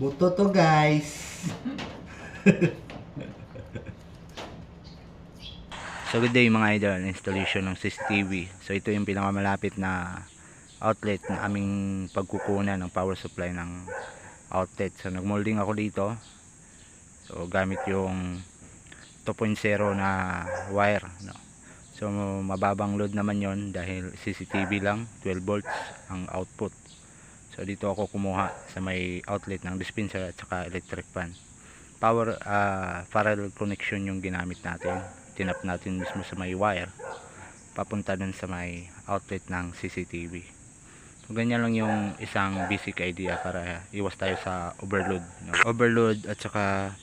Buto to guys. So good day mga idol, installation ng CCTV. So ito yung pinakamalapit na outlet na aming pagkukunan ng power supply ng outlet. So nagmolding ako dito. So gamit yung 2.0 na wire, no? So mababang load naman yon dahil CCTV lang, 12 volts ang output. So dito ako kumuha sa may outlet ng dispenser at saka electric fan. Power parallel connection yung ginamit natin. Tinap natin mismo sa may wire papunta dun sa may outlet ng CCTV. So ganyan lang yung isang basic idea para iwas tayo sa overload, no? Overload at saka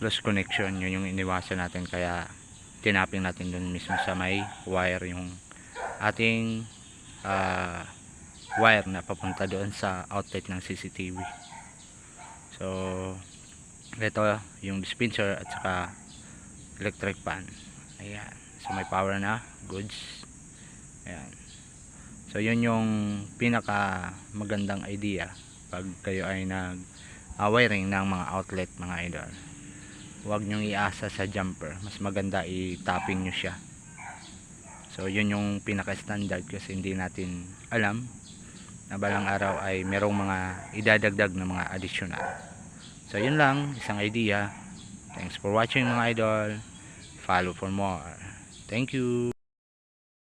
loss connection, yun yung iniwasan natin, kaya tinaping natin dun mismo sa may wire yung ating wire na papunta doon sa outlet ng CCTV. So ito yung dispenser at saka electric fan. Ayan, so may power na, goods. Ayan, so yun yung pinaka magandang idea pag kayo ay nag wiring ng mga outlet mga idol. Huwag nyong iasa sa jumper, mas maganda i-tapping nyo siya. So yun yung pinaka standard, kasi hindi natin alam na balang araw ay merong mga idadagdag na mga additional. So yun lang, isang idea. Thanks for watching mga idol. Follow for more. Thank you.